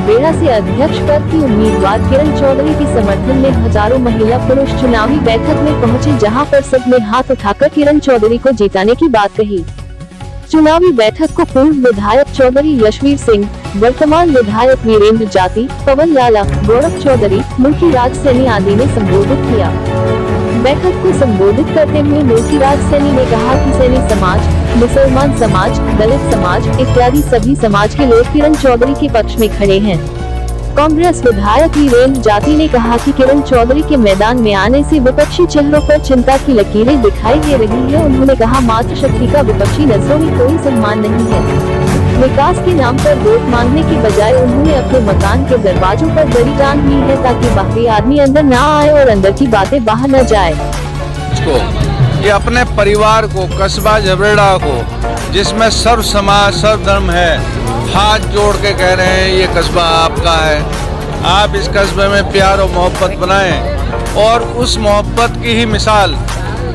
झबरेड़ा से अध्यक्ष पद की उम्मीदवार किरण चौधरी के समर्थन में हजारों महिला पुरुष चुनावी बैठक में पहुंचे, जहां पर सबने हाथ उठाकर किरण चौधरी को जिताने की बात कही। चुनावी बैठक को पूर्व विधायक चौधरी यशवीर सिंह, वर्तमान विधायक वीरेंद्र जाति, पवन लाला, गौरव चौधरी, मुल्की राज सैनी आदि ने संबोधित किया। बैठक को संबोधित करते हुए मुल्की राज सैनी ने कहा कि सैनी समाज, मुसलमान समाज, दलित समाज इत्यादि सभी समाज के लोग किरण चौधरी के पक्ष में खड़े हैं। कांग्रेस विधायक वीरेंद्र जाति ने कहा कि किरण चौधरी के मैदान में आने से विपक्षी चेहरों पर चिंता की लकीरें दिखाई दे रही है। उन्होंने कहा, मातृशक्ति का विपक्षी नजरों में कोई सम्मान नहीं है। विकास के नाम पर वोट मांगने की बजाय उन्होंने अपने मकान के दरवाजों पर दरी टांग ली है, ताकि बाहरी आदमी अंदर न आए और अंदर की बातें बाहर न जाए। ये अपने परिवार को, कस्बा झबरेड़ा को, जिसमें सर्व समाज सर्व धर्म है, हाथ जोड़ के कह रहे हैं ये कस्बा आपका है। आप इस कस्बे में प्यार और मोहब्बत बनाएं, और उस मोहब्बत की ही मिसाल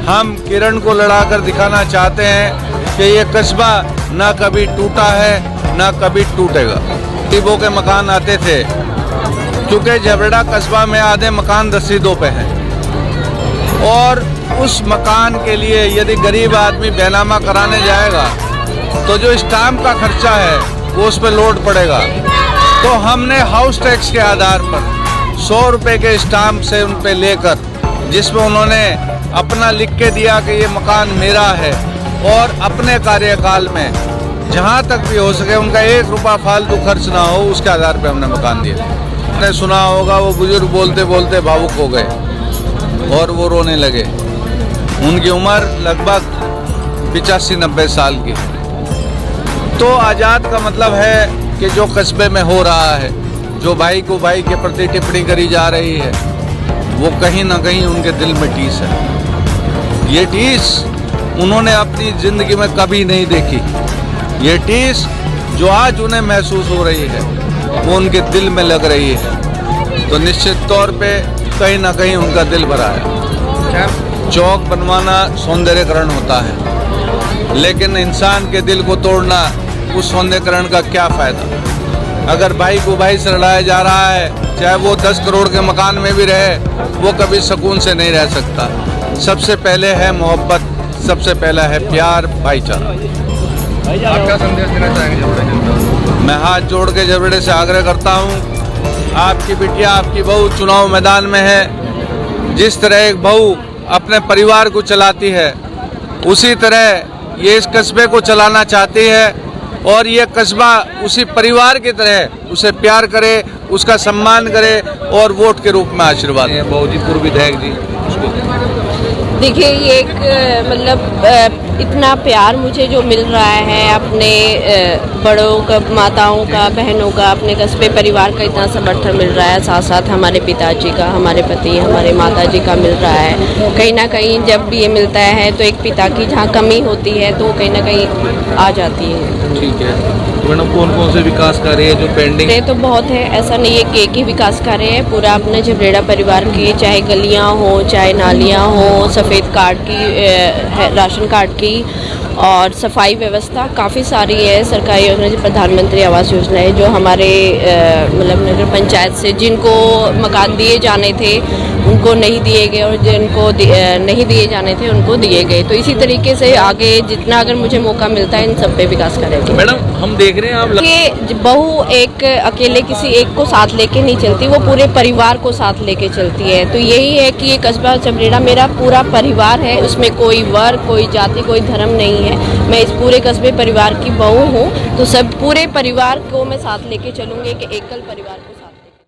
हम किरण को लड़ाकर दिखाना चाहते हैं कि ये कस्बा ना कभी टूटा है ना कभी टूटेगा। गरीबों के मकान आते थे, क्योंकि झबरेड़ा कस्बा में आधे मकान रसीदों पे हैं, और उस मकान के लिए यदि गरीब आदमी बैनामा कराने जाएगा तो जो स्टाम्प का खर्चा है वो उस पर लोड पड़ेगा। तो हमने हाउस टैक्स के आधार पर 100 रुपये के स्टाम्प से उन पे लेकर, जिसमें उन्होंने अपना लिख के दिया कि ये मकान मेरा है, और अपने कार्यकाल में जहाँ तक भी हो सके उनका 1 रुपया फालतू खर्च ना हो, उसके आधार पे हमने मकान दिए। आपने सुना होगा वो बुजुर्ग बोलते बोलते भावुक हो गए और वो रोने लगे। उनकी उम्र लगभग 85-90 साल की। तो आज़ाद का मतलब है कि जो कस्बे में हो रहा है, जो भाई को भाई के प्रति टिप्पणी करी जा रही है, वो कहीं ना कहीं उनके दिल में टीस है। ये टीस उन्होंने अपनी जिंदगी में कभी नहीं देखी। ये टीस जो आज उन्हें महसूस हो रही है वो उनके दिल में लग रही है। तो निश्चित तौर पे कहीं ना कहीं उनका दिल भरा है। चौक बनवाना सौंदर्यकरण होता है, लेकिन इंसान के दिल को तोड़ना, उस सौंदर्यकरण का क्या फायदा। अगर भाई को भाई से लड़ाया जा रहा है, चाहे वो 10 करोड़ के मकान में भी रहे, वो कभी सुकून से नहीं रह सकता। सबसे पहले है मोहब्बत, सबसे पहला है प्यार, भाईचारा। आप क्या संदेश देना चाहेंगे झबरेड़ा जनता को? मैं हाथ जोड़ के झबरेड़े से आग्रह करता हूँ, आपकी बिटिया, आपकी बहू चुनाव मैदान में है। जिस तरह एक बहू अपने परिवार को चलाती है, उसी तरह ये इस कस्बे को चलाना चाहती है, और ये कस्बा उसी परिवार की तरह उसे प्यार करे, उसका सम्मान करे और वोट के रूप में आशीर्वाद। बहुजी पूर्व विधायक जी, देखिए, ये एक मतलब इतना प्यार मुझे जो मिल रहा है अपने बड़ों का, माताओं का, बहनों का, अपने कस्बे परिवार का इतना समर्थन मिल रहा है, साथ साथ हमारे पिताजी का, हमारे पति, हमारे माताजी का मिल रहा है। कहीं ना कहीं जब भी ये मिलता है तो एक पिता की जहाँ कमी होती है तो कहीं ना कहीं आ जाती है। ठीक है मैडम, कौन कौन से विकास कार्य है जो पेंडिंग है? तो बहुत है, ऐसा नहीं है कि एक ही विकास कार्य है। पूरा अपने झबरेड़ा परिवार की, चाहे गलियां हो, चाहे नालियां हो, सफ़ेद कार्ड की, राशन कार्ड की, और सफाई व्यवस्था काफ़ी सारी है। सरकारी योजना, प्रधानमंत्री आवास योजना है, जो हमारे मतलब नगर पंचायत से जिनको मकान दिए जाने थे उनको नहीं दिए गए, और जिनको नहीं दिए जाने थे उनको दिए गए। तो इसी तरीके से आगे जितना अगर मुझे मौका मिलता है इन सब पे विकास करेंगे। मैडम, हम देख रहे हैं आप कि बहू एक अकेले किसी एक को साथ लेके नहीं चलती, वो पूरे परिवार को साथ लेके चलती है। तो यही है कि ये कस्बा झबरेड़ा मेरा पूरा परिवार है, उसमें कोई वर्ग, कोई जाति, कोई धर्म नहीं है। मैं इस पूरे कस्बे परिवार की बहू हूँ, तो सब पूरे परिवार को मैं साथ लेके चलूँगी कि एकल परिवार को